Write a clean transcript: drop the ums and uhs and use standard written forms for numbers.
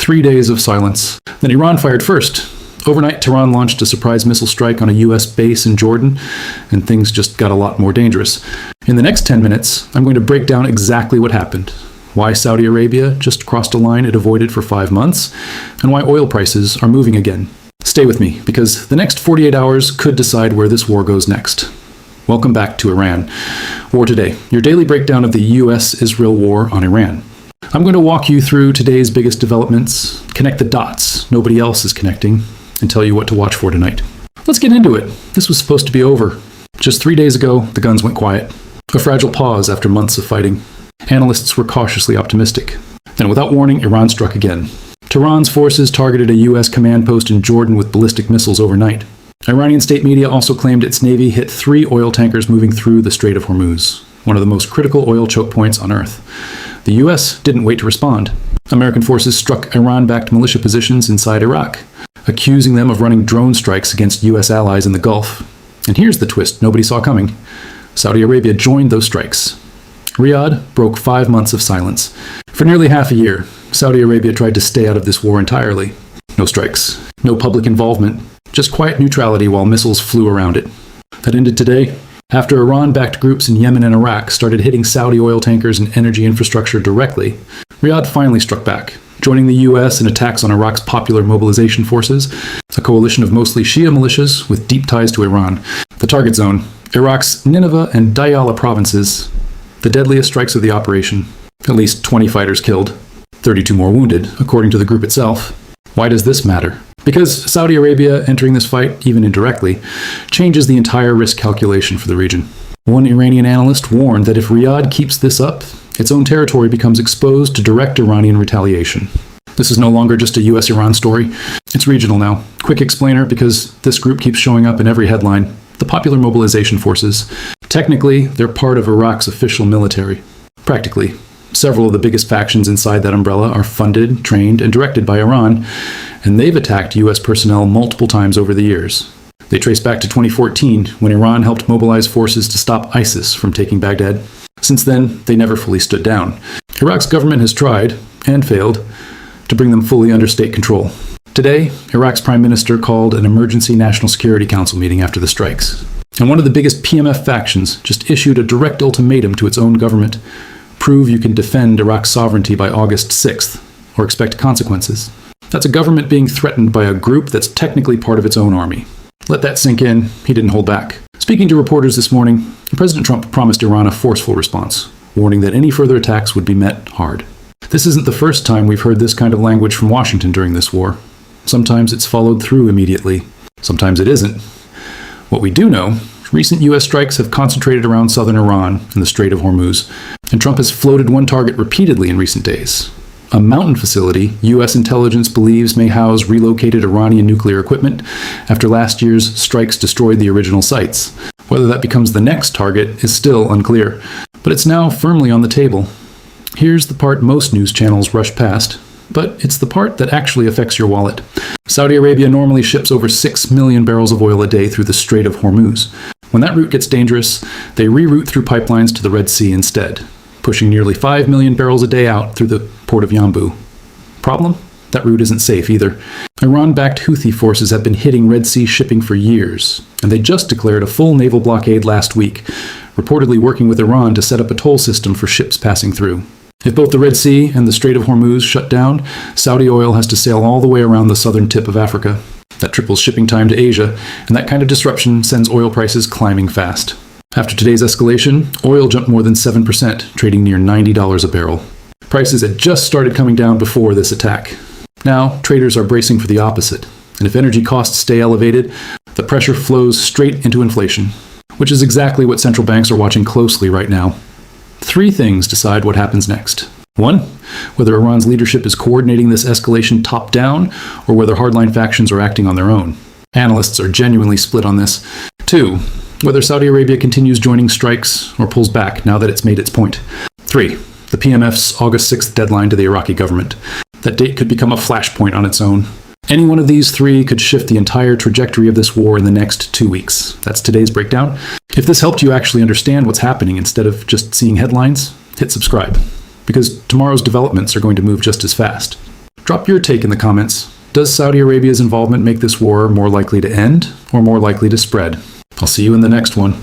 3 days of silence. Then Iran fired first. Overnight, Tehran launched a surprise missile strike on a U.S. base in Jordan, and things just got a lot more dangerous. In the next 10 minutes, I'm going to break down exactly what happened, why Saudi Arabia just crossed a line it avoided for 5 months, and why oil prices are moving again. Stay with me, because the next 48 hours could decide where this war goes next. Welcome back to Iran. War Today, your daily breakdown of the U.S.-Israel war on Iran. I'm going to walk you through today's biggest developments, connect the dots nobody else is connecting, and tell you what to watch for tonight. Let's get into it. This was supposed to be over. Just 3 days ago, the guns went quiet. A fragile pause after months of fighting. Analysts were cautiously optimistic. Then, without warning, Iran struck again. Tehran's forces targeted a U.S. command post in Jordan with ballistic missiles overnight. Iranian state media also claimed its navy hit 3 oil tankers moving through the Strait of Hormuz, one of the most critical oil choke points on Earth. The U.S. didn't wait to respond. American forces struck Iran-backed militia positions inside Iraq, accusing them of running drone strikes against U.S. allies in the Gulf. And here's the twist nobody saw coming. Saudi Arabia joined those strikes. Riyadh broke 5 months of silence. For nearly half a year, Saudi Arabia tried to stay out of this war entirely. No strikes, no public involvement, just quiet neutrality while missiles flew around it. That ended today, after Iran-backed groups in Yemen and Iraq started hitting Saudi oil tankers and energy infrastructure directly. Riyadh finally struck back, joining the U.S. in attacks on Iraq's Popular Mobilization Forces, a coalition of mostly Shia militias with deep ties to Iran. The target zone, Iraq's Nineveh and Diyala provinces, the deadliest strikes of the operation. At least 20 fighters killed, 32 more wounded, according to the group itself. Why does this matter? Because Saudi Arabia entering this fight, even indirectly, changes the entire risk calculation for the region. One Iranian analyst warned that if Riyadh keeps this up, its own territory becomes exposed to direct Iranian retaliation. This is no longer just a US-Iran story. It's regional now. Quick explainer, because this group keeps showing up in every headline. The Popular Mobilization Forces. Technically, they're part of Iraq's official military. Practically, several of the biggest factions inside that umbrella are funded, trained, and directed by Iran, and they've attacked US personnel multiple times over the years. They trace back to 2014, when Iran helped mobilize forces to stop ISIS from taking Baghdad. Since then, they never fully stood down. Iraq's government has tried, and failed, to bring them fully under state control. Today, Iraq's prime minister called an emergency National Security Council meeting after the strikes. And one of the biggest PMF factions just issued a direct ultimatum to its own government. Prove you can defend Iraq's sovereignty by August 6th, or expect consequences. That's a government being threatened by a group that's technically part of its own army. Let that sink in. He didn't hold back. Speaking to reporters this morning, President Trump promised Iran a forceful response, warning that any further attacks would be met hard. This isn't the first time we've heard this kind of language from Washington during this war. Sometimes it's followed through immediately. Sometimes it isn't. What we do know, recent U.S. strikes have concentrated around southern Iran and the Strait of Hormuz, and Trump has floated one target repeatedly in recent days. A mountain facility U.S. intelligence believes may house relocated Iranian nuclear equipment after last year's strikes destroyed the original sites. Whether that becomes the next target is still unclear, but it's now firmly on the table. Here's the part most news channels rush past, but it's the part that actually affects your wallet. Saudi Arabia normally ships over 6 million barrels of oil a day through the Strait of Hormuz. When that route gets dangerous, they reroute through pipelines to the Red Sea instead, pushing nearly 5 million barrels a day out through the port of Yanbu. Problem? That route isn't safe either. Iran-backed Houthi forces have been hitting Red Sea shipping for years, and they just declared a full naval blockade last week, reportedly working with Iran to set up a toll system for ships passing through. If both the Red Sea and the Strait of Hormuz shut down, Saudi oil has to sail all the way around the southern tip of Africa. That triples shipping time to Asia, and that kind of disruption sends oil prices climbing fast. After today's escalation, oil jumped more than 7%, trading near $90 a barrel. Prices had just started coming down before this attack. Now, traders are bracing for the opposite, and if energy costs stay elevated, the pressure flows straight into inflation, which is exactly what central banks are watching closely right now. 3 things decide what happens next. 1, whether Iran's leadership is coordinating this escalation top-down, or whether hardline factions are acting on their own. Analysts are genuinely split on this. 2, whether Saudi Arabia continues joining strikes or pulls back now that it's made its point. 3, the PMF's August 6th deadline to the Iraqi government. That date could become a flashpoint on its own. Any one of these 3 could shift the entire trajectory of this war in the next 2 weeks. That's today's breakdown. If this helped you actually understand what's happening instead of just seeing headlines, hit subscribe, because tomorrow's developments are going to move just as fast. Drop your take in the comments. Does Saudi Arabia's involvement make this war more likely to end or more likely to spread? I'll see you in the next one.